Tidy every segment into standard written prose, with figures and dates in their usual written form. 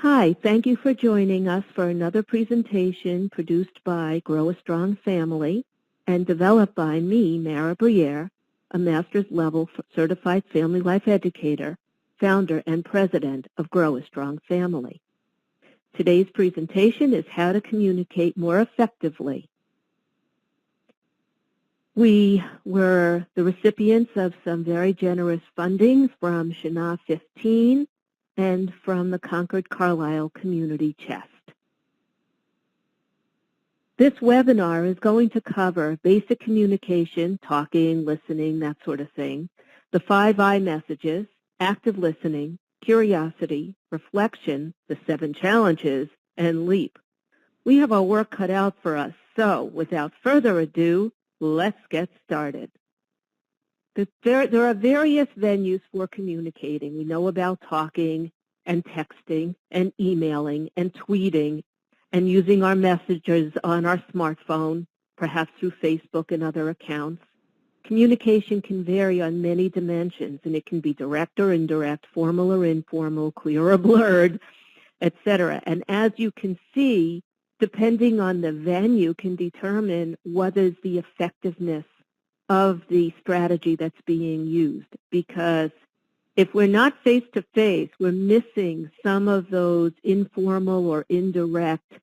Hi, thank you for joining us for another presentation produced by Grow a Strong Family and developed by me, Mara Briere, a master's level certified family life educator, founder and president of Grow a Strong Family. Today's presentation is how to communicate more effectively. We were the recipients of some very generous funding from Shana 15 and from the Concord Carlisle Community Chest. This webinar is going to cover basic communication, talking, listening, that sort of thing, the 5 iMessages, active listening, curiosity, reflection, the 7 challenges, and LEAP. We have our work cut out for us, so without further ado, let's get started. There are various venues for communicating. We know about talking and texting and emailing and tweeting and using our messages on our smartphone, perhaps through Facebook and other accounts. Communication can vary on many dimensions, and it can be direct or indirect, formal or informal, clear or blurred, etc. And as you can see, depending on the venue can determine what is the effectiveness of the strategy that's being used, because if we're not face-to-face, we're missing some of those informal or indirect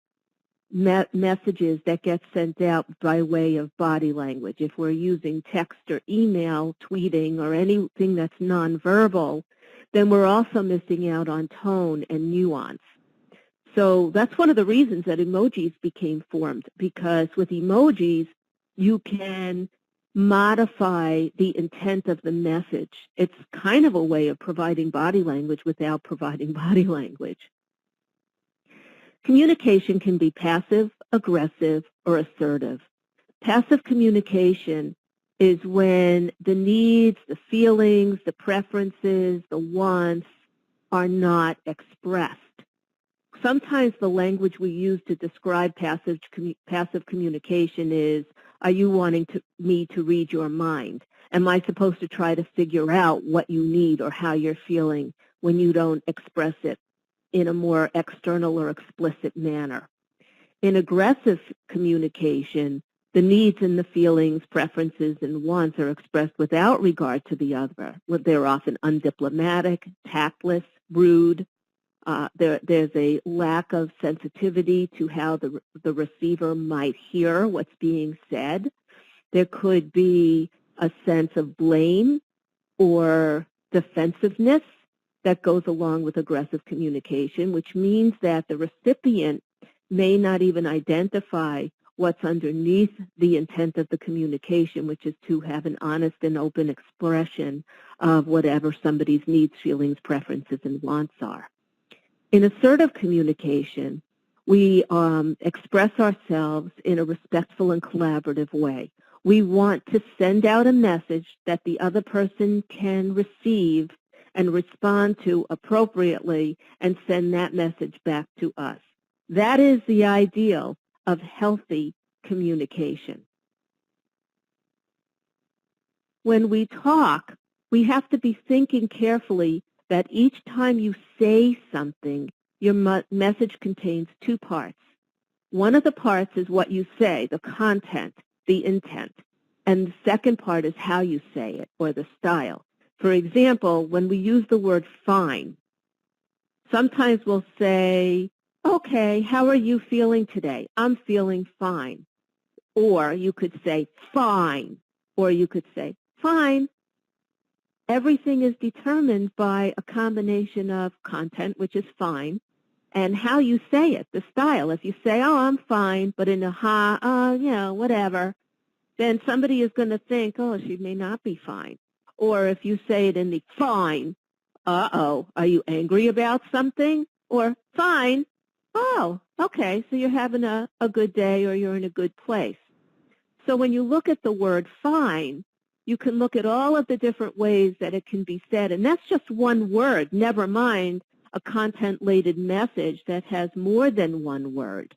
messages that get sent out by way of body language. If we're using text or email, tweeting, or anything that's nonverbal, then we're also missing out on tone and nuance. So that's one of the reasons that emojis became formed, because with emojis, you can modify the intent of the message. It's kind of a way of providing body language without providing body language. Communication can be passive, aggressive, or assertive. Passive communication is when the needs, the feelings, the preferences, the wants are not expressed. Sometimes the language we use to describe passive communication is, are you wanting me to read your mind? Am I supposed to try to figure out what you need or how you're feeling when you don't express it in a more external or explicit manner? In aggressive communication, the needs and the feelings, preferences, and wants are expressed without regard to the other. They're often undiplomatic, tactless, rude. There's a lack of sensitivity to how the receiver might hear what's being said. There could be a sense of blame or defensiveness that goes along with aggressive communication, which means that the recipient may not even identify what's underneath the intent of the communication, which is to have an honest and open expression of whatever somebody's needs, feelings, preferences, and wants are. In assertive communication, we express ourselves in a respectful and collaborative way. We want to send out a message that the other person can receive and respond to appropriately and send that message back to us. That is the ideal of healthy communication. When we talk, we have to be thinking carefully that each time you say something, your message contains 2 parts. One of the parts is what you say, the content, the intent, and the second part is how you say it, or the style. For example, when we use the word fine, sometimes we'll say, okay, how are you feeling today? I'm feeling fine. Or you could say fine, or you could say fine. Everything is determined by a combination of content, which is fine, and how you say it, the style. If you say, oh, I'm fine, but in a whatever, then somebody is going to think, oh, she may not be fine. Or if you say it in the fine, are you angry about something? Or fine, oh, okay, so you're having a good day or you're in a good place. So when you look at the word fine, you can look at all of the different ways that it can be said, and that's just one word, never mind a content-laden message that has more than one word.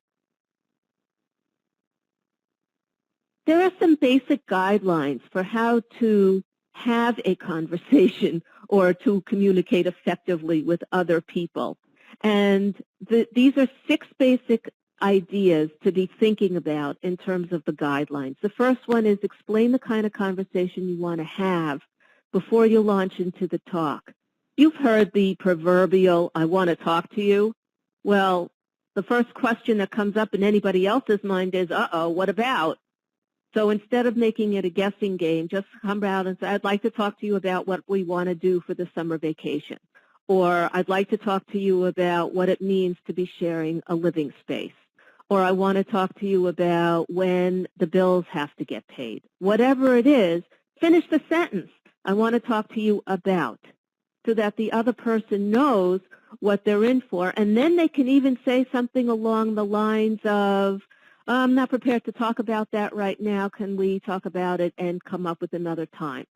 There are some basic guidelines for how to have a conversation or to communicate effectively with other people. And these are 6 basic ideas to be thinking about in terms of the guidelines. The first one is explain the kind of conversation you want to have before you launch into the talk. You've heard the proverbial, I want to talk to you. Well, the first question that comes up in anybody else's mind is, uh-oh, what about? So instead of making it a guessing game, just come out and say, I'd like to talk to you about what we want to do for the summer vacation. Or I'd like to talk to you about what it means to be sharing a living space. Or I want to talk to you about when the bills have to get paid. Whatever it is, finish the sentence. I want to talk to you about, so that the other person knows what they're in for. And then they can even say something along the lines of, I'm not prepared to talk about that right now. Can we talk about it and come up with another time?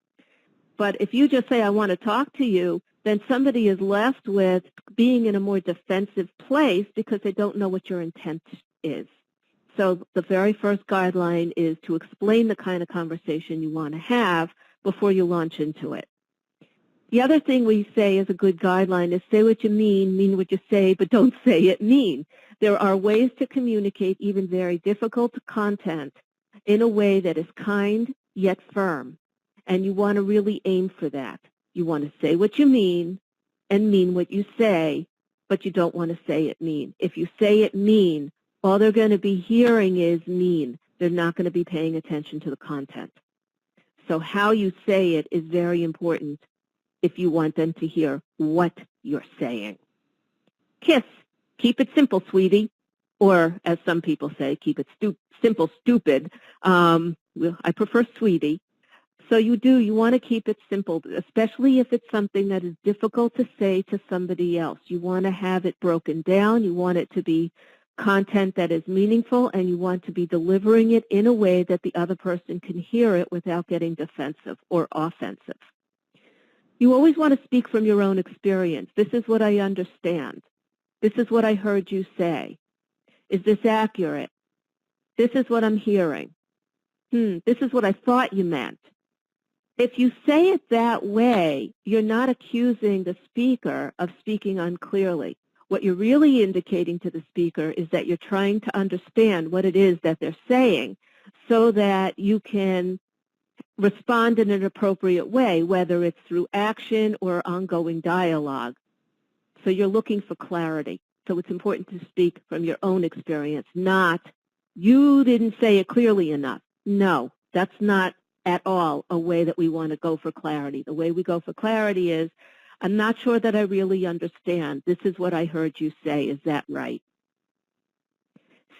But if you just say, I want to talk to you, then somebody is left with being in a more defensive place because they don't know what your intent is. So the very first guideline is to explain the kind of conversation you want to have before you launch into it. The other thing we say is a good guideline is say what you mean what you say, but don't say it mean. There are ways to communicate even very difficult content in a way that is kind yet firm, and you want to really aim for that. You want to say what you mean and mean what you say, but you don't want to say it mean. If you say it mean, all they're going to be hearing is mean. They're not going to be paying attention to the content. So how you say it is very important if you want them to hear what you're saying. KISS, keep it simple, sweetie. Or, as some people say, keep it simple, stupid. I prefer sweetie. So you want to keep it simple, especially if it's something that is difficult to say to somebody else. You want to have it broken down. You want it to be content that is meaningful, and you want to be delivering it in a way that the other person can hear it without getting defensive or offensive. You always want to speak from your own experience. This is what I understand. This is what I heard you say. Is this accurate? This is what I'm hearing. This is what I thought you meant. If you say it that way, you're not accusing the speaker of speaking unclearly. What you're really indicating to the speaker is that you're trying to understand what it is that they're saying so that you can respond in an appropriate way, whether it's through action or ongoing dialogue. So you're looking for clarity. So it's important to speak from your own experience, not, you didn't say it clearly enough. No, that's not at all a way that we want to go for clarity. The way we go for clarity is, I'm not sure that I really understand. This is what I heard you say. Is that right?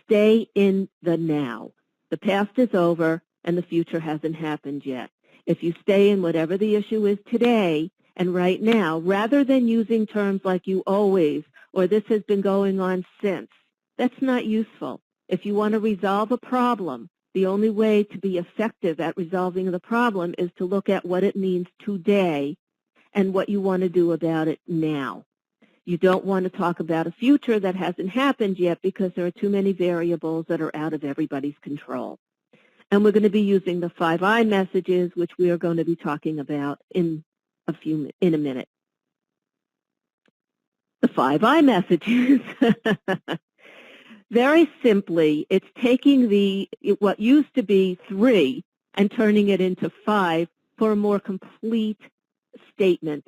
Stay in the now. The past is over, and the future hasn't happened yet. If you stay in whatever the issue is today and right now, rather than using terms like you always or this has been going on since, that's not useful. If you want to resolve a problem, the only way to be effective at resolving the problem is to look at what it means today and what you want to do about it now. You don't want to talk about a future that hasn't happened yet because there are too many variables that are out of everybody's control. And we're going to be using the 5 iMessages, which we are going to be talking about in a minute. The 5 iMessages. Very simply, it's taking what used to be 3 and turning it into 5 for a more complete statement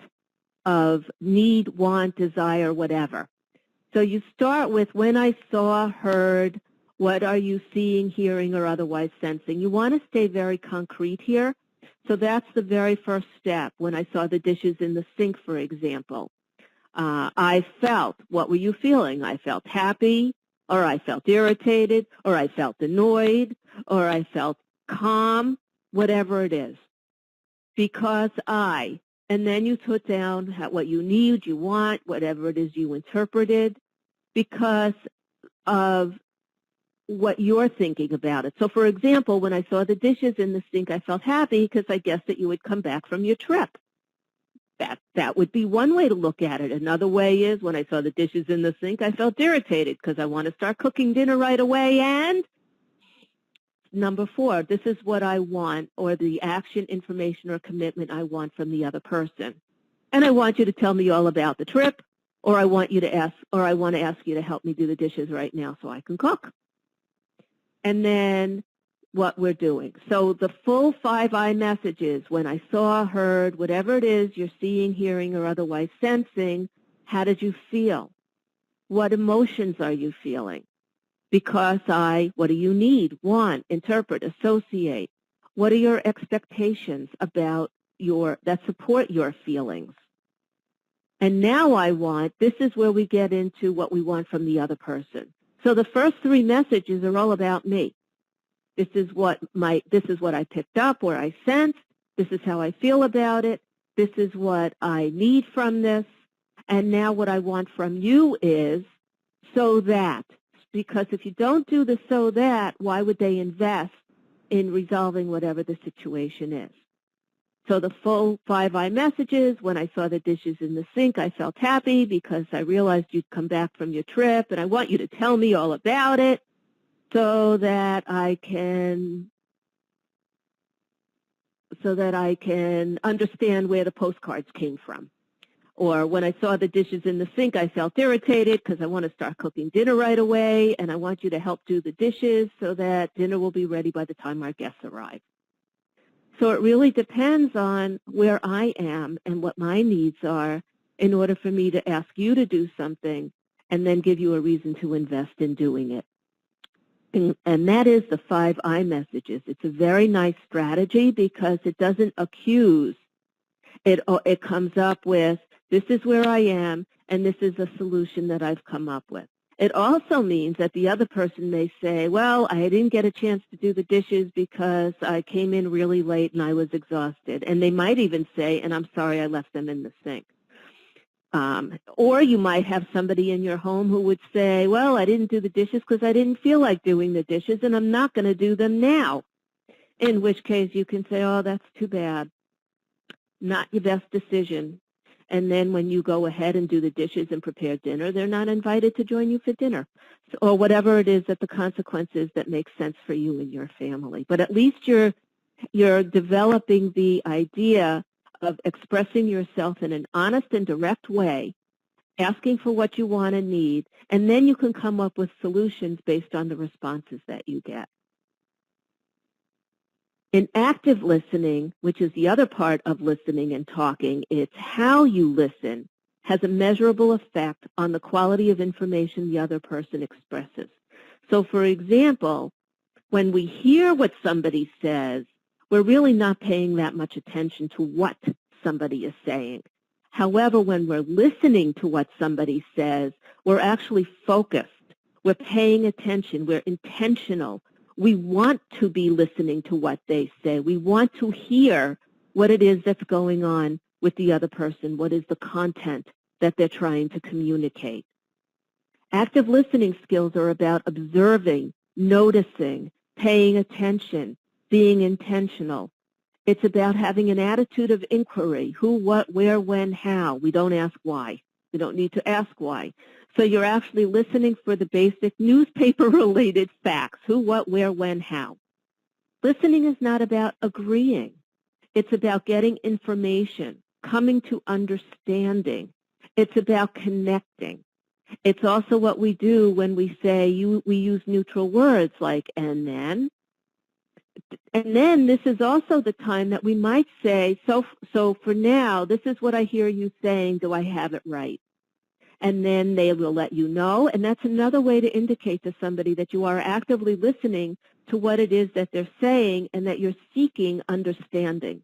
of need, want, desire, whatever. So you start with when I saw, heard, what are you seeing, hearing, or otherwise sensing? You want to stay very concrete here. So that's the very first step. When I saw the dishes in the sink, for example, I felt, what were you feeling? I felt happy, or I felt irritated, or I felt annoyed, or I felt calm, whatever it is. Because and then you put down what you need, you want, whatever it is you interpreted, because of what you're thinking about it. So, for example, when I saw the dishes in the sink, I felt happy because I guessed that you would come back from your trip. That would be one way to look at it. Another way is when I saw the dishes in the sink, I felt irritated because I want to start cooking dinner right away. And number 4, this is what I want, or the action, information, or commitment I want from the other person. And I want you to tell me all about the trip, or I want to ask you to help me do the dishes right now so I can cook. And then what we're doing. So the full 5 iMessages, when I saw, heard, whatever it is you're seeing, hearing, or otherwise sensing, how did you feel? What emotions are you feeling? Because what do you need, want, interpret, associate? What are your expectations about that support your feelings? And now this is where we get into what we want from the other person. So the first 3 messages are all about me. This is what I picked up or I sensed. This is how I feel about it. This is what I need from this. And now what I want from you is so that. Because if you don't do the so that, why would they invest in resolving whatever the situation is? So the full 5 iMessages, when I saw the dishes in the sink, I felt happy because I realized you'd come back from your trip, and I want you to tell me all about it so that I can understand where the postcards came from. Or when I saw the dishes in the sink, I felt irritated because I want to start cooking dinner right away, and I want you to help do the dishes so that dinner will be ready by the time our guests arrive. So it really depends on where I am and what my needs are in order for me to ask you to do something and then give you a reason to invest in doing it. And that is the 5 iMessages. It's a very nice strategy because it doesn't accuse. It comes up with, this is where I am, and this is a solution that I've come up with. It also means that the other person may say, well, I didn't get a chance to do the dishes because I came in really late and I was exhausted. And they might even say, and I'm sorry I left them in the sink. Or you might have somebody in your home who would say, well, I didn't do the dishes because I didn't feel like doing the dishes and I'm not going to do them now. In which case you can say, oh, that's too bad. Not your best decision. And then when you go ahead and do the dishes and prepare dinner, they're not invited to join you for dinner. Or whatever it is that the consequences that make sense for you and your family. But at least you're developing the idea of expressing yourself in an honest and direct way, asking for what you want and need, and then you can come up with solutions based on the responses that you get. In active listening, which is the other part of listening and talking, it's how you listen has a measurable effect on the quality of information the other person expresses. So, for example, when we hear what somebody says, we're really not paying that much attention to what somebody is saying. However, when we're listening to what somebody says, we're actually focused. We're paying attention. We're intentional. We want to be listening to what they say. We want to hear what it is that's going on with the other person, what is the content that they're trying to communicate. Active listening skills are about observing, noticing, paying attention, being intentional. It's about having an attitude of inquiry, who, what, where, when, how. We don't ask why. We don't need to ask why. So you're actually listening for the basic newspaper-related facts, who, what, where, when, how. Listening is not about agreeing. It's about getting information, coming to understanding. It's about connecting. It's also what we do when we say, we use neutral words like, and then. And then this is also the time that we might say, so for now, this is what I hear you saying, do I have it right? And then they will let you know, and that's another way to indicate to somebody that you are actively listening to what it is that they're saying and that you're seeking understanding.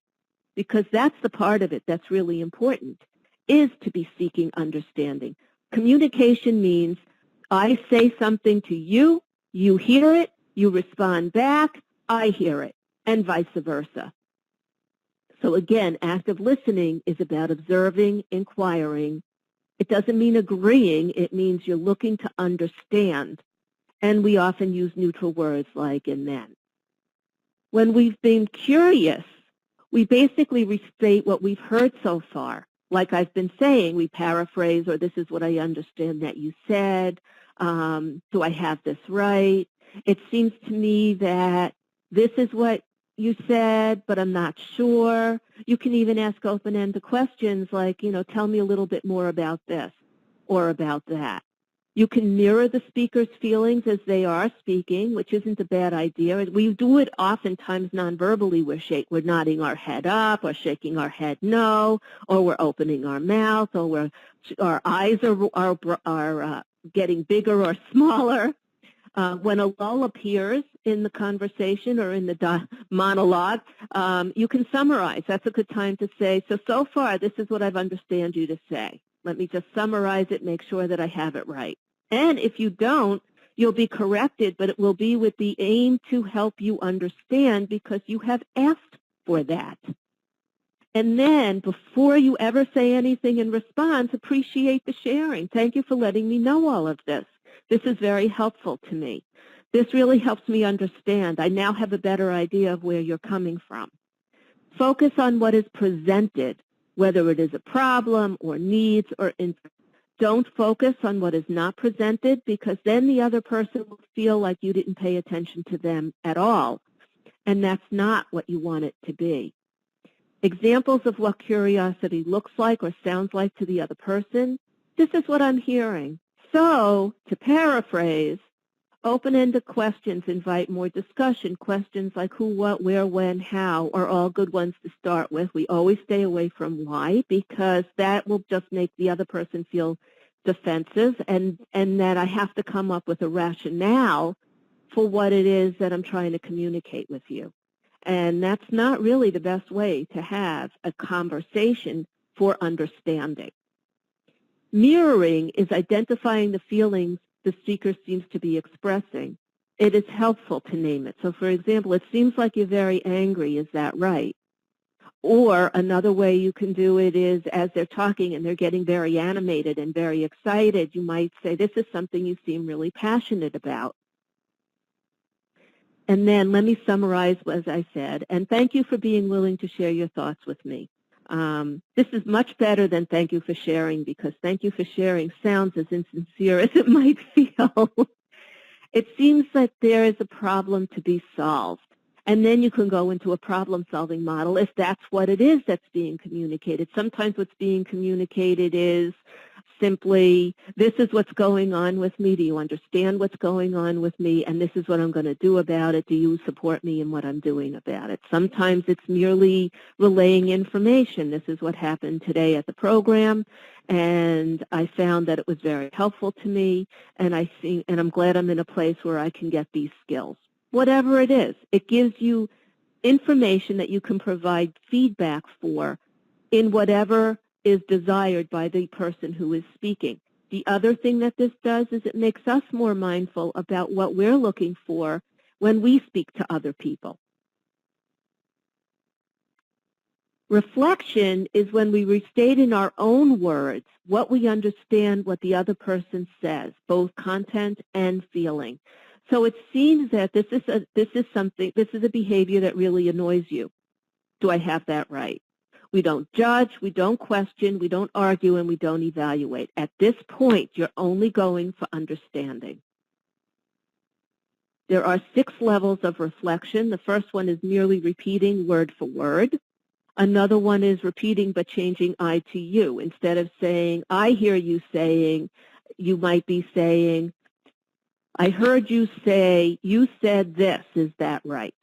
Because that's the part of it that's really important, is to be seeking understanding. Communication means I say something to you, you hear it, you respond back, I hear it, and vice versa. So again, active listening is about observing, inquiring. It doesn't mean agreeing. It means you're looking to understand. And we often use neutral words like and then. When we've been curious, we basically restate what we've heard so far. Like I've been saying, we paraphrase, or this is what I understand that you said. Do I have this right? It seems to me that this is what you said, but I'm not sure. You can even ask open-ended questions like, tell me a little bit more about this. or about that. You can mirror the speaker's feelings as they are speaking, which isn't a bad idea. We do it oftentimes non-verbally. We're nodding our head up or shaking our head no, or we're opening our mouth, or our eyes are getting bigger or smaller. When a lull appears in the conversation or in the monologue, you can summarize. That's a good time to say, so far, this is what I've understand you to say. Let me just summarize it, make sure that I have it right. And if you don't, you'll be corrected, but it will be with the aim to help you understand because you have asked for that. And then before you ever say anything in response, appreciate the sharing. Thank you for letting me know all of this. This is very helpful to me. This really helps me understand. I now have a better idea of where you're coming from. Focus on what is presented, whether it is a problem or needs or interest. Don't focus on what is not presented because then the other person will feel like you didn't pay attention to them at all. And that's not what you want it to be. Examples of what curiosity looks like or sounds like to the other person. This is what I'm hearing. So, to paraphrase, open-ended questions invite more discussion. Questions like who, what, where, when, how are all good ones to start with. We always stay away from why because that will just make the other person feel defensive and that I have to come up with a rationale for what it is that I'm trying to communicate with you. And that's not really the best way to have a conversation for understanding. Mirroring is identifying the feelings the speaker seems to be expressing. It is helpful to name it. So, for example, it seems like you're very angry. Is that right? Or another way you can do it is as they're talking and they're getting very animated and very excited, you might say, this is something you seem really passionate about. And then let me summarize, as I said, and thank you for being willing to share your thoughts with me. This is much better than thank you for sharing because thank you for sharing sounds as insincere as it might feel. It seems that there is a problem to be solved. And then you can go into a problem-solving model if that's what it is that's being communicated. Sometimes what's being communicated is simply, this is what's going on with me. Do you understand what's going on with me? And this is what I'm going to do about it. Do you support me in what I'm doing about it? Sometimes it's merely relaying information. This is what happened today at the program, and I found that it was very helpful to me, and I'm glad I'm in a place where I can get these skills. Whatever it is, it gives you information that you can provide feedback for in whatever is desired by the person who is speaking. The other thing that this does is it makes us more mindful about what we're looking for when we speak to other people. Reflection is when we restate in our own words what we understand what the other person says, both content and feeling. So it seems that this is a behavior that really annoys you. Do I have that right? We don't judge, we don't question, we don't argue, and we don't evaluate. At this point, you're only going for understanding. There are 6 levels of reflection. The first one is merely repeating word for word. Another one is repeating but changing I to you. Instead of saying, I hear you saying, you might be saying, I heard you say, you said this, is that right?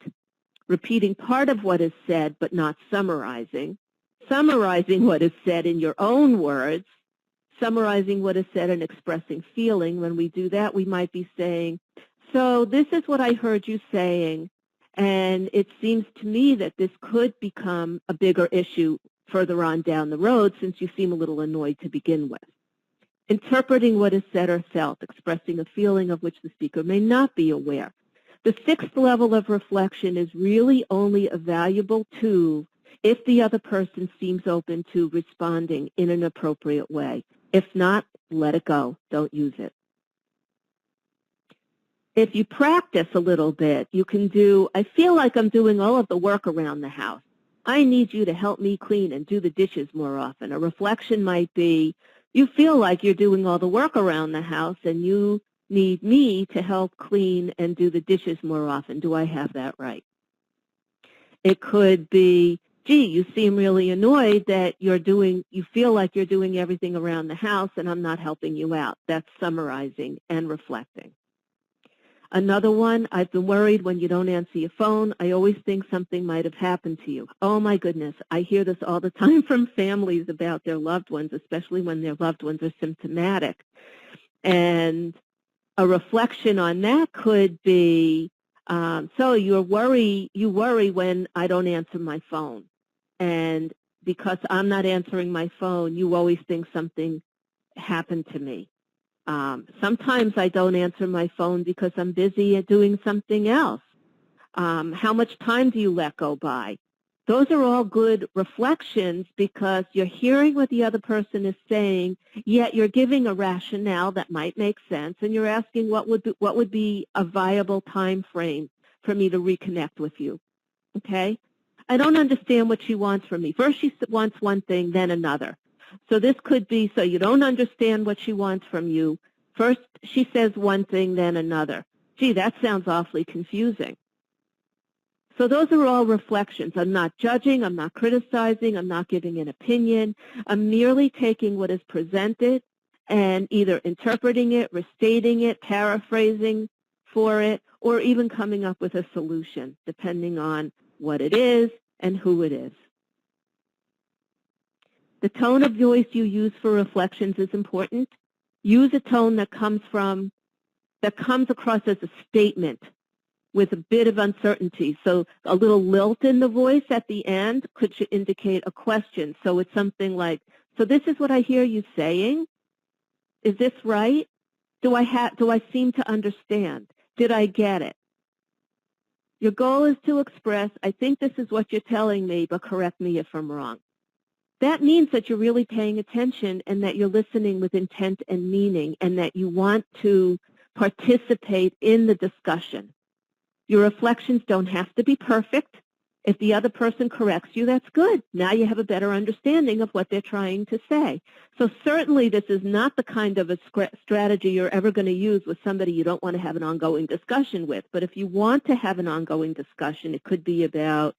Repeating part of what is said but not summarizing. Summarizing what is said in your own words. Summarizing what is said and expressing feeling. When we do that, we might be saying, so this is what I heard you saying, and it seems to me that this could become a bigger issue further on down the road since you seem a little annoyed to begin with. Interpreting what is said or felt, expressing a feeling of which the speaker may not be aware. The 6th level of reflection is really only a valuable tool if the other person seems open to responding in an appropriate way. If not, let it go. Don't use it. If you practice a little bit, you can do, I feel like I'm doing all of the work around the house. I need you to help me clean and do the dishes more often. A reflection might be, you feel like you're doing all the work around the house and you need me to help clean and do the dishes more often. Do I have that right? It could be, gee, you seem really annoyed that you feel like you're doing everything around the house and I'm not helping you out. That's summarizing and reflecting. Another one, I've been worried when you don't answer your phone. I always think something might have happened to you. Oh my goodness, I hear this all the time from families about their loved ones, especially when their loved ones are symptomatic. And a reflection on that could be, so you worry when I don't answer my phone. And because I'm not answering my phone, you always think something happened to me. Sometimes I don't answer my phone because I'm busy at doing something else. How much time do you let go by? Those are all good reflections because you're hearing what the other person is saying, yet you're giving a rationale that might make sense, and you're asking what would be a viable time frame for me to reconnect with you. Okay? I don't understand what she wants from me. First she wants one thing, then another. So this could be, so you don't understand what she wants from you. First she says one thing, then another. Gee, that sounds awfully confusing. So those are all reflections. I'm not judging, I'm not criticizing, I'm not giving an opinion. I'm merely taking what is presented and either interpreting it, restating it, paraphrasing for it, or even coming up with a solution, depending on what it is and who it is. The tone of voice you use for reflections is important. Use a tone that comes across as a statement with a bit of uncertainty. So a little lilt in the voice at the end could indicate a question. So it's something like, so this is what I hear you saying. Is this right? Do I seem to understand? Did I get it? Your goal is to express, I think this is what you're telling me, but correct me if I'm wrong. That means that you're really paying attention and that you're listening with intent and meaning and that you want to participate in the discussion. Your reflections don't have to be perfect. If the other person corrects you, that's good. Now you have a better understanding of what they're trying to say. So certainly this is not the kind of a strategy you're ever going to use with somebody you don't want to have an ongoing discussion with. But if you want to have an ongoing discussion, it could be about,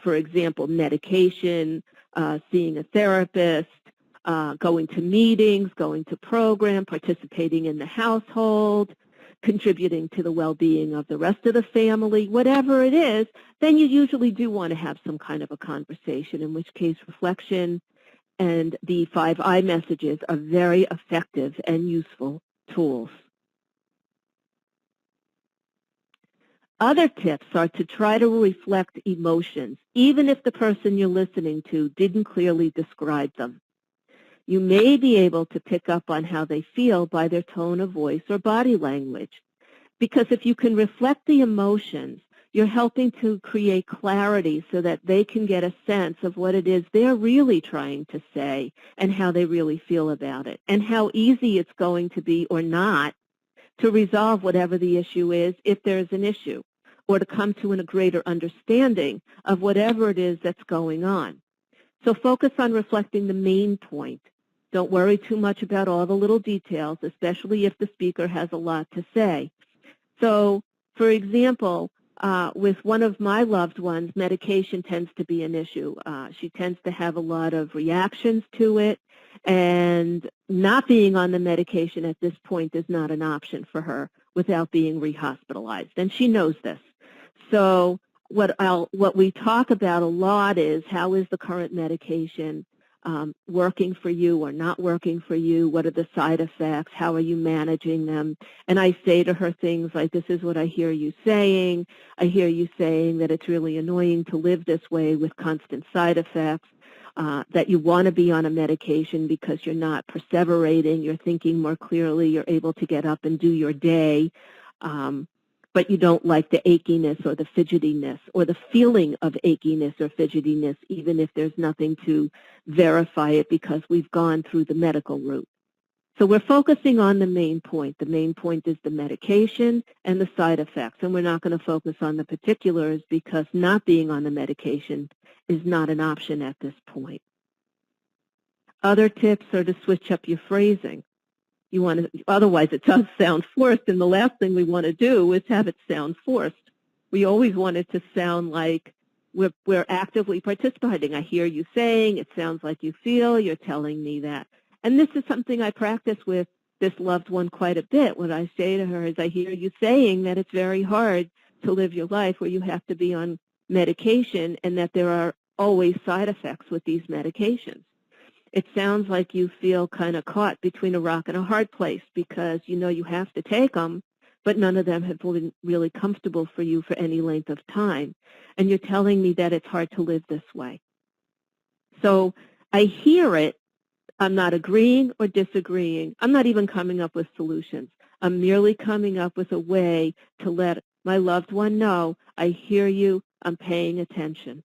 for example, medication, seeing a therapist, going to meetings, going to program, participating in the household, contributing to the well-being of the rest of the family, whatever it is, then you usually do want to have some kind of a conversation, in which case reflection and the 5 iMessages are very effective and useful tools. Other tips are to try to reflect emotions, even if the person you're listening to didn't clearly describe them. You may be able to pick up on how they feel by their tone of voice or body language. Because if you can reflect the emotions, you're helping to create clarity so that they can get a sense of what it is they're really trying to say and how they really feel about it, and how easy it's going to be or not to resolve whatever the issue is if there's an issue, or to come to a greater understanding of whatever it is that's going on. So focus on reflecting the main point. Don't worry too much about all the little details, especially if the speaker has a lot to say. So, for example, with one of my loved ones, medication tends to be an issue. She tends to have a lot of reactions to it, and not being on the medication at this point is not an option for her without being rehospitalized, and she knows this. So what we talk about a lot is, how is the current medication working for you or not working for you? What are the side effects? How are you managing them? And I say to her things like, this is what I hear you saying. I hear you saying that it's really annoying to live this way with constant side effects, that you want to be on a medication because you're not perseverating, you're thinking more clearly, you're able to get up and do your day. But you don't like the achiness or the fidgetiness or the feeling of achiness or fidgetiness, even if there's nothing to verify it because we've gone through the medical route. So we're focusing on the main point. The main point is the medication and the side effects, and we're not going to focus on the particulars because not being on the medication is not an option at this point. Other tips are to switch up your phrasing. Otherwise it does sound forced, and the last thing we want to do is have it sound forced. We always want it to sound like we're actively participating. I hear you saying, it sounds like you feel, you're telling me that. And this is something I practice with this loved one quite a bit. What I say to her is, I hear you saying that it's very hard to live your life where you have to be on medication and that there are always side effects with these medications. It sounds like you feel kind of caught between a rock and a hard place because you know you have to take them, but none of them have been really comfortable for you for any length of time. And you're telling me that it's hard to live this way. So I hear it. I'm not agreeing or disagreeing. I'm not even coming up with solutions. I'm merely coming up with a way to let my loved one know, I hear you, I'm paying attention.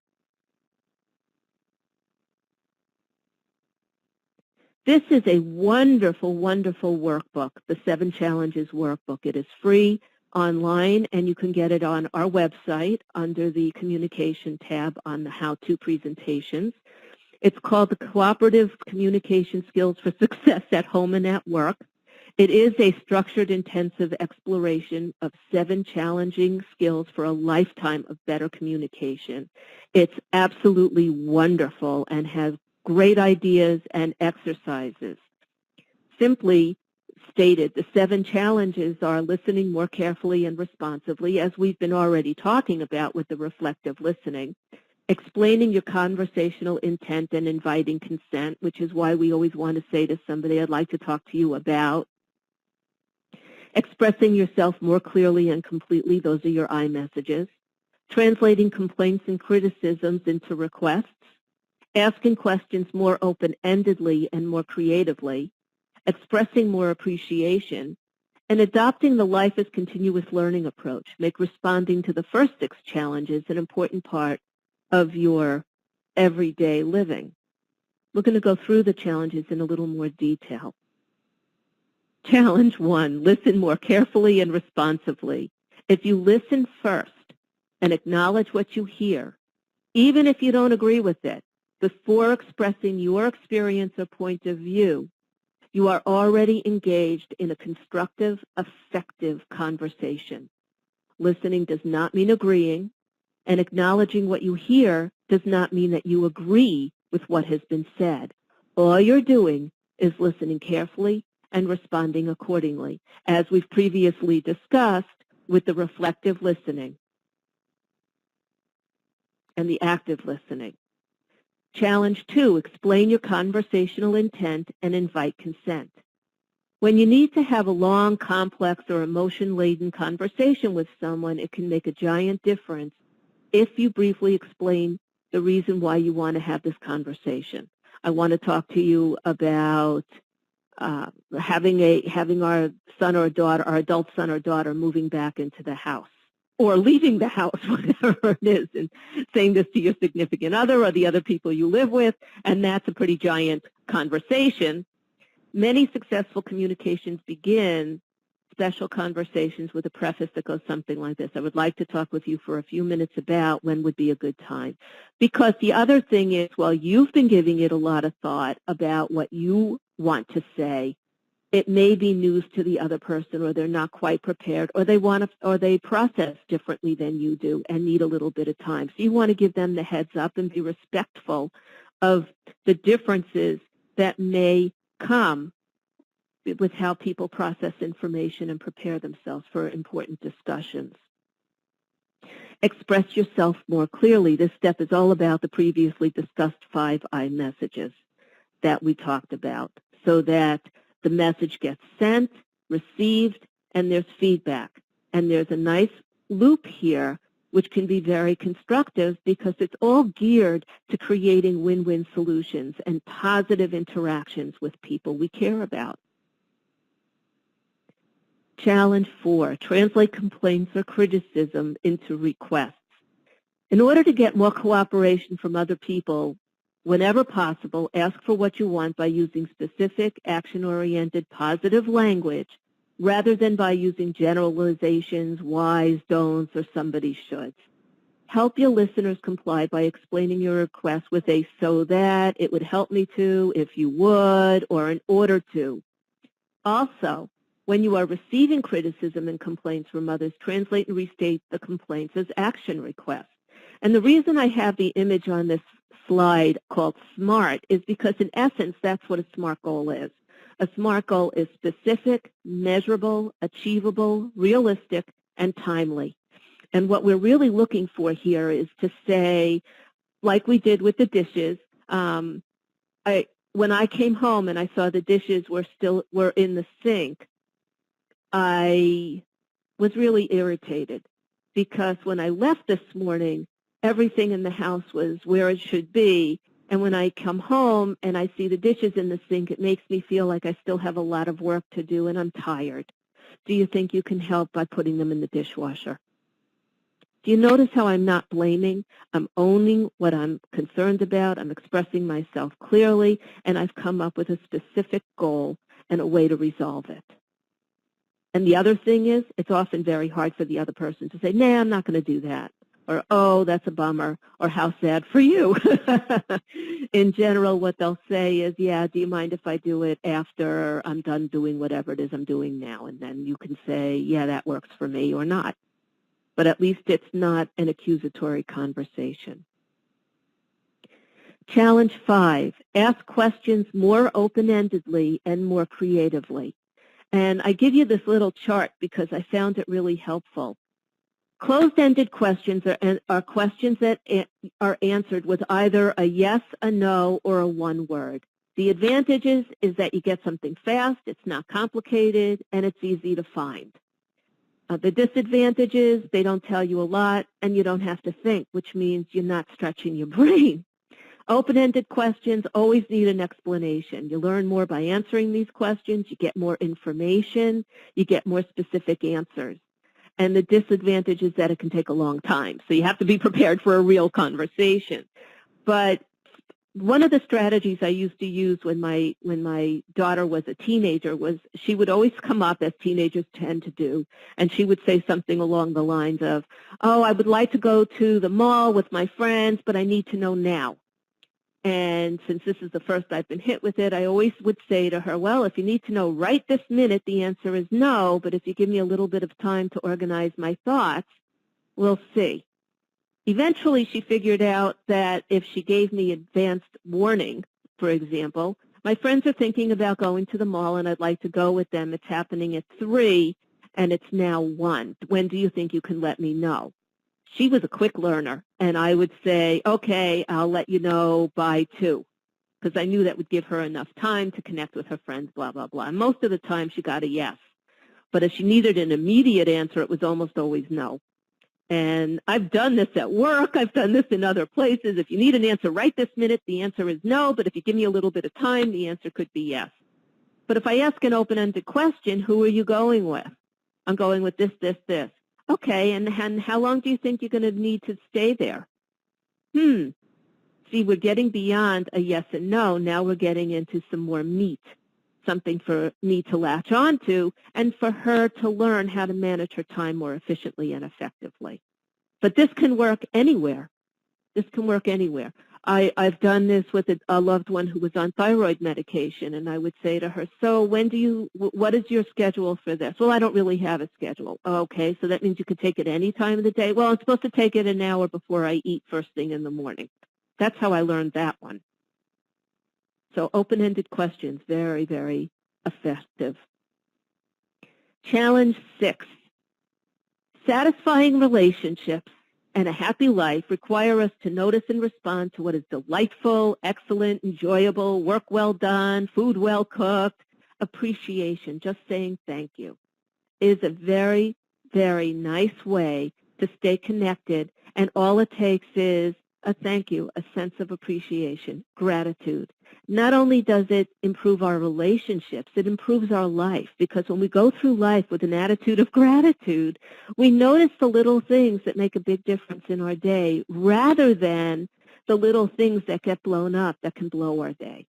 This is a wonderful, wonderful workbook, the 7 Challenges workbook. It is free online, and you can get it on our website under the Communication tab on the How-To presentations. It's called the Cooperative Communication Skills for Success at Home and at Work. It is a structured, intensive exploration of 7 challenging skills for a lifetime of better communication. It's absolutely wonderful and has great ideas and exercises. Simply stated, the 7 challenges are listening more carefully and responsively, as we've been already talking about with the reflective listening, explaining your conversational intent and inviting consent, which is why we always want to say to somebody, I'd like to talk to you about, expressing yourself more clearly and completely, those are your iMessages, translating complaints and criticisms into requests, asking questions more open-endedly and more creatively, expressing more appreciation, and adopting the life as continuous learning approach. Make responding to the first 6 challenges an important part of your everyday living. We're going to go through the challenges in a little more detail. Challenge 1, listen more carefully and responsively. If you listen first and acknowledge what you hear, even if you don't agree with it, before expressing your experience or point of view, you are already engaged in a constructive, effective conversation. Listening does not mean agreeing, and acknowledging what you hear does not mean that you agree with what has been said. All you're doing is listening carefully and responding accordingly, as we've previously discussed with the reflective listening and the active listening. Challenge 2, explain your conversational intent and invite consent. When you need to have a long, complex, or emotion-laden conversation with someone, it can make a giant difference if you briefly explain the reason why you want to have this conversation. I want to talk to you about having our son or daughter, our adult son or daughter, moving back into the house or leaving the house, whatever it is, and saying this to your significant other or the other people you live with, and that's a pretty giant conversation. Many successful communications begin special conversations with a preface that goes something like this. I would like to talk with you for a few minutes about when would be a good time. Because the other thing is, while you've been giving it a lot of thought about what you want to say, it may be news to the other person, or they're not quite prepared, or they process differently than you do and need a little bit of time. So you want to give them the heads up and be respectful of the differences that may come with how people process information and prepare themselves for important discussions. Express yourself more clearly. This step is all about the previously discussed 5 iMessages that we talked about, so that the message gets sent, received, and there's feedback. And there's a nice loop here which can be very constructive because it's all geared to creating win-win solutions and positive interactions with people we care about. Challenge 4, translate complaints or criticism into requests. In order to get more cooperation from other people, whenever possible, ask for what you want by using specific, action-oriented, positive language rather than by using generalizations, whys, don'ts, or somebody shoulds. Help your listeners comply by explaining your request with a so that, it would help me to, if you would, or in order to. Also, when you are receiving criticism and complaints from others, translate and restate the complaints as action requests. And the reason I have the image on this slide called SMART is because in essence, that's what a SMART goal is. A SMART goal is specific, measurable, achievable, realistic, and timely. And what we're really looking for here is to say, like we did with the dishes, when I came home and I saw the dishes were in the sink, I was really irritated because when I left this morning, everything in the house was where it should be. And when I come home and I see the dishes in the sink, it makes me feel like I still have a lot of work to do and I'm tired. Do you think you can help by putting them in the dishwasher? Do you notice how I'm not blaming? I'm owning what I'm concerned about. I'm expressing myself clearly, and I've come up with a specific goal and a way to resolve it. And the other thing is, it's often very hard for the other person to say, nah, I'm not going to do that. Or, oh, that's a bummer. Or, how sad for you. In general, what they'll say is, yeah, do you mind if I do it after I'm done doing whatever it is I'm doing now? And then you can say, yeah, that works for me, or not. But at least it's not an accusatory conversation. Challenge 5, ask questions more open-endedly and more creatively. And I give you this little chart because I found it really helpful. Closed-ended questions are questions that are answered with either a yes, a no, or a one word. The advantages is that you get something fast, it's not complicated, and it's easy to find. The disadvantages, they don't tell you a lot, and you don't have to think, which means you're not stretching your brain. Open-ended questions always need an explanation. You learn more by answering these questions. You get more information. You get more specific answers. And the disadvantage is that it can take a long time, so you have to be prepared for a real conversation. But one of the strategies I used to use when my daughter was a teenager was she would always come up, as teenagers tend to do, and she would say something along the lines of, oh, I would like to go to the mall with my friends, but I need to know now. And since this is the first I've been hit with it, I always would say to her, well, if you need to know right this minute, the answer is no, but if you give me a little bit of time to organize my thoughts, we'll see. Eventually, she figured out that if she gave me advanced warning, for example, my friends are thinking about going to the mall and I'd like to go with them. It's happening at 3 and it's now 1. When do you think you can let me know? She was a quick learner, and I would say, okay, I'll let you know by 2, because I knew that would give her enough time to connect with her friends, blah, blah, blah. And most of the time she got a yes. But if she needed an immediate answer, it was almost always no. And I've done this at work. I've done this in other places. If you need an answer right this minute, the answer is no. But if you give me a little bit of time, the answer could be yes. But if I ask an open-ended question, who are you going with? I'm going with this, this, this. Okay, and how long do you think you're going to need to stay there? See, we're getting beyond a yes and no. Now we're getting into some more meat, something for me to latch on to, and for her to learn how to manage her time more efficiently and effectively. But this can work anywhere. This can work anywhere. I've done this with a loved one who was on thyroid medication, and I would say to her, so what is your schedule for this? Well, I don't really have a schedule. Okay, so that means you could take it any time of the day? Well, I'm supposed to take it an hour before I eat first thing in the morning. That's how I learned that one. So open-ended questions, very, very effective. Challenge 6. Satisfying relationships and a happy life require us to notice and respond to what is delightful, excellent, enjoyable, work well done, food well cooked. Appreciation, just saying thank you, is a very, very nice way to stay connected, and all it takes is a thank you, a sense of appreciation, gratitude. Not only does it improve our relationships, it improves our life, because when we go through life with an attitude of gratitude, we notice the little things that make a big difference in our day rather than the little things that get blown up that can blow our day.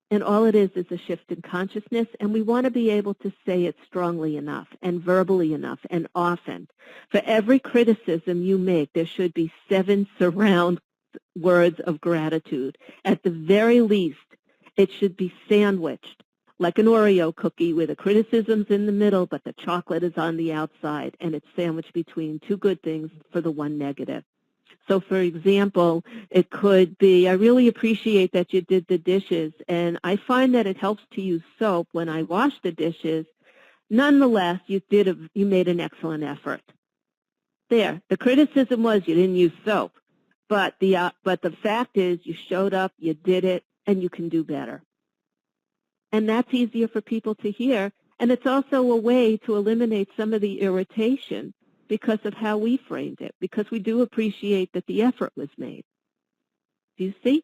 And all it is a shift in consciousness, and we want to be able to say it strongly enough and verbally enough and often. For every criticism you make, there should be 7 surround words of gratitude. At the very least, it should be sandwiched like an Oreo cookie where the criticism's in the middle, but the chocolate is on the outside, and it's sandwiched between 2 good things for the 1 negative. So, for example, it could be, I really appreciate that you did the dishes, and I find that it helps to use soap when I wash the dishes. Nonetheless, you made an excellent effort. There, the criticism was you didn't use soap, but the fact is you showed up, you did it, and you can do better. And that's easier for people to hear, and it's also a way to eliminate some of the irritation because of how we framed it, because we do appreciate that the effort was made. Do you see?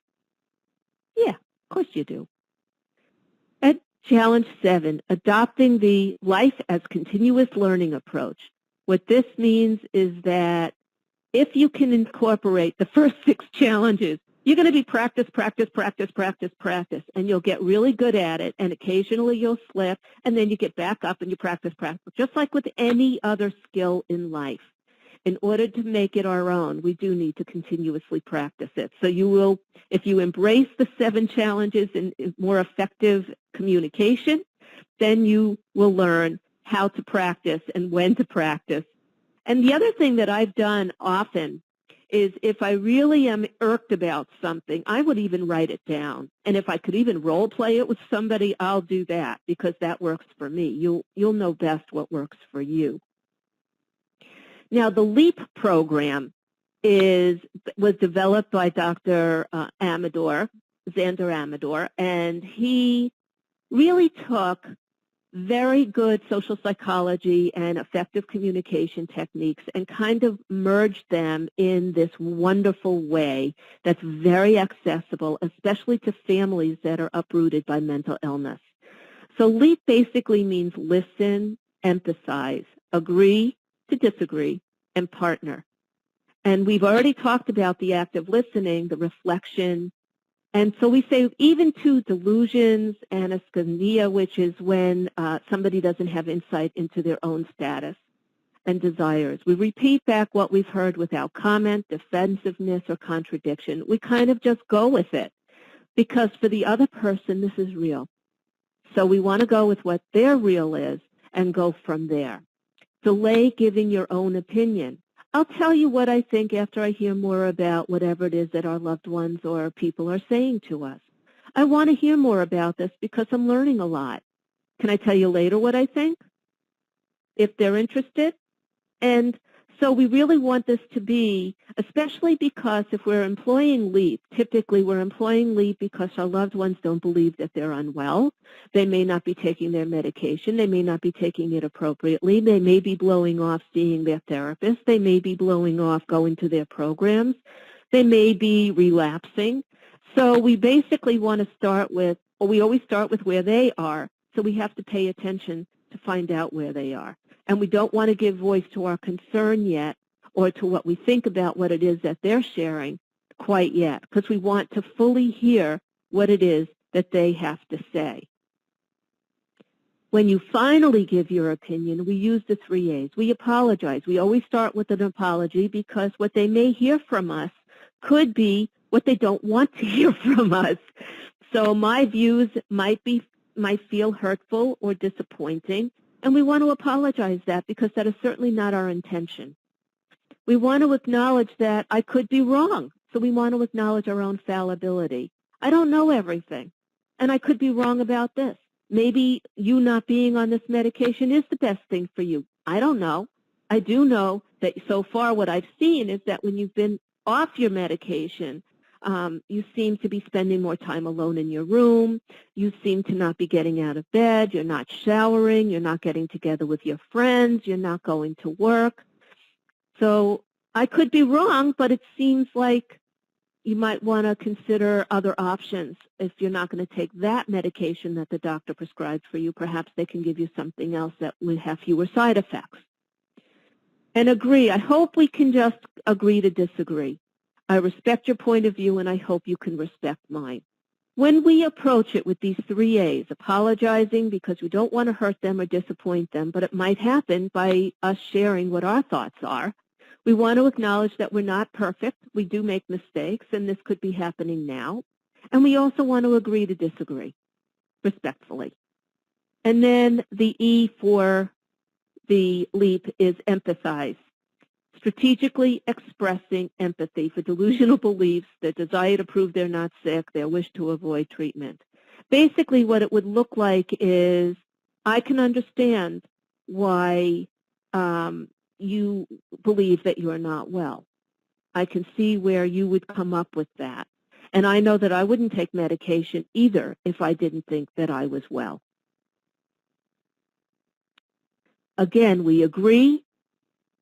Yeah, of course you do. At Challenge 7, adopting the life as continuous learning approach. What this means is that if you can incorporate the first 6 challenges, you're going to be practice, practice, practice, practice, practice, and you'll get really good at it, and occasionally you'll slip, and then you get back up and you practice, practice, just like with any other skill in life. In order to make it our own, we do need to continuously practice it. So you will, if you embrace the 7 challenges in more effective communication, then you will learn how to practice and when to practice. And the other thing that I've done often is if I really am irked about something, I would even write it down. And if I could even role play it with somebody, I'll do that because that works for me. You'll know best what works for you. Now, the LEAP program was developed by Dr. Xander Amador, and he really took very good social psychology and effective communication techniques and kind of merged them in this wonderful way that's very accessible, especially to families that are uprooted by mental illness. So LEAP basically means listen, emphasize, agree to disagree, and partner. And we've already talked about the active listening, the reflection. And so we say even to delusions, anosconia, which is when somebody doesn't have insight into their own status and desires. We repeat back what we've heard without comment, defensiveness, or contradiction. We kind of just go with it because for the other person, this is real. So we want to go with what their real is and go from there. Delay giving your own opinion. I'll tell you what I think after I hear more about whatever it is that our loved ones or people are saying to us. I want to hear more about this because I'm learning a lot. Can I tell you later what I think? If they're interested? And so we really want this to be, especially because if we're employing LEAP, typically we're employing LEAP because our loved ones don't believe that they're unwell. They may not be taking their medication. They may not be taking it appropriately. They may be blowing off seeing their therapist. They may be blowing off going to their programs. They may be relapsing. So we basically want to start with, or we always start with where they are. So we have to pay attention to find out where they are. And we don't want to give voice to our concern yet or to what we think about what it is that they're sharing quite yet, because we want to fully hear what it is that they have to say. When you finally give your opinion, we use the 3 A's. We apologize. We always start with an apology because what they may hear from us could be what they don't want to hear from us. So my views might feel hurtful or disappointing. And we want to apologize that because that is certainly not our intention. We want to acknowledge that I could be wrong. So we want to acknowledge our own fallibility. I don't know everything, and I could be wrong about this. Maybe you not being on this medication is the best thing for you. I don't know. I do know that so far what I've seen is that when you've been off your medication, you seem to be spending more time alone in your room. You seem to not be getting out of bed. You're not showering. You're not getting together with your friends. You're not going to work. So I could be wrong, but it seems like you might want to consider other options. If you're not going to take that medication that the doctor prescribed for you, perhaps they can give you something else that would have fewer side effects. And agree. I hope we can just agree to disagree. I respect your point of view, and I hope you can respect mine. When we approach it with these 3 A's, apologizing because we don't want to hurt them or disappoint them, but it might happen by us sharing what our thoughts are. We want to acknowledge that we're not perfect. We do make mistakes, and this could be happening now. And we also want to agree to disagree respectfully. And then the E for the LEAP is empathize. Strategically expressing empathy for delusional beliefs, their desire to prove they're not sick, their wish to avoid treatment. Basically, what it would look like is, I can understand why you believe that you're not well. I can see where you would come up with that. And I know that I wouldn't take medication either if I didn't think that I was well. Again, we agree.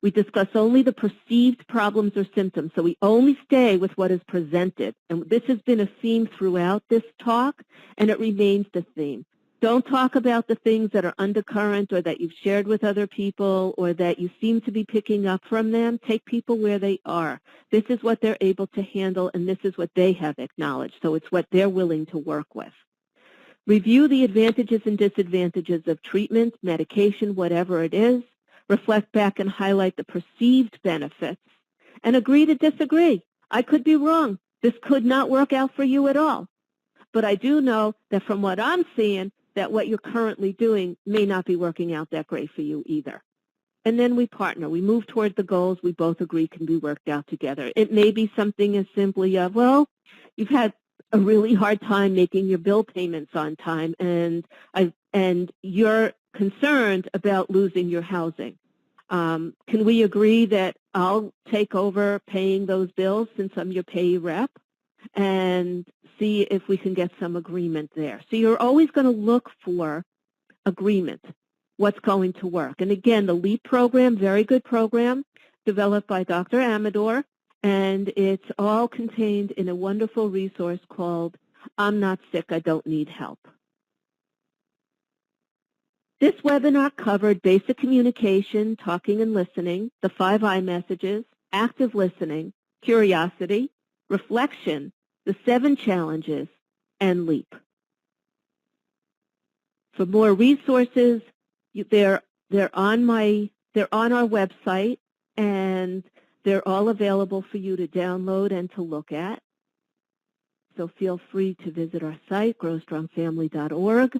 We discuss only the perceived problems or symptoms, so we only stay with what is presented. And this has been a theme throughout this talk, and it remains the theme. Don't talk about the things that are undercurrent or that you've shared with other people or that you seem to be picking up from them. Take people where they are. This is what they're able to handle, and this is what they have acknowledged, so it's what they're willing to work with. Review the advantages and disadvantages of treatment, medication, whatever it is. Reflect back and highlight the perceived benefits, and agree to disagree. I could be wrong. This could not work out for you at all. But I do know that from what I'm seeing, that what you're currently doing may not be working out that great for you either. And then we partner. We move toward the goals we both agree can be worked out together. It may be something as simply of, well, you've had a really hard time making your bill payments on time, and you're concerned about losing your housing. Can we agree that I'll take over paying those bills since I'm your payee rep, and see if we can get some agreement there? So you're always going to look for agreement, what's going to work. And again, the LEAP program, very good program, developed by Dr. Amador, and it's all contained in a wonderful resource called I'm Not Sick, I Don't Need Help. This webinar covered basic communication, talking and listening, the 5 iMessages, active listening, curiosity, reflection, the 7 challenges, and LEAP. For more resources, they're on our website, and they're all available for you to download and to look at. So feel free to visit our site, growstrongfamily.org.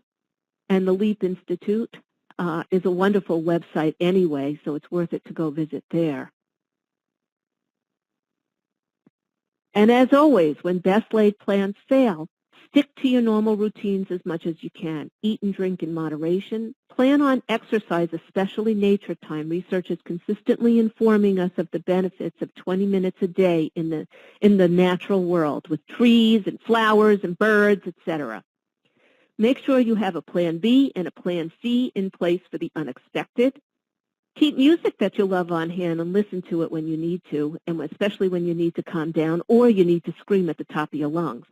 And the LEAP Institute is a wonderful website anyway, so it's worth it to go visit there. And as always, when best laid plans fail, stick to your normal routines as much as you can. Eat and drink in moderation. Plan on exercise, especially nature time. Research is consistently informing us of the benefits of 20 minutes a day in the natural world with trees and flowers and birds, etc. Make sure you have a plan B and a plan C in place for the unexpected. Keep music that you love on hand and listen to it when you need to, and especially when you need to calm down or you need to scream at the top of your lungs.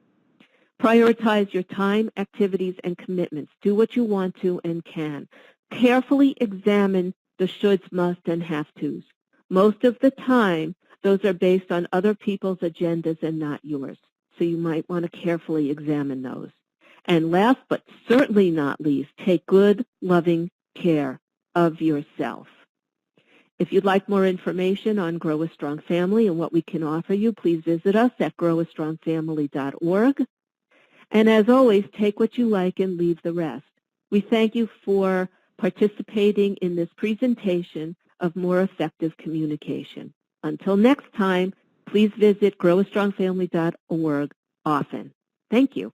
Prioritize your time, activities, and commitments. Do what you want to and can. Carefully examine the shoulds, must, and have-tos. Most of the time, those are based on other people's agendas and not yours, so you might want to carefully examine those. And last but certainly not least, take good, loving care of yourself. If you'd like more information on Grow a Strong Family and what we can offer you, please visit us at growastrongfamily.org. And as always, take what you like and leave the rest. We thank you for participating in this presentation of more effective communication. Until next time, please visit growastrongfamily.org often. Thank you.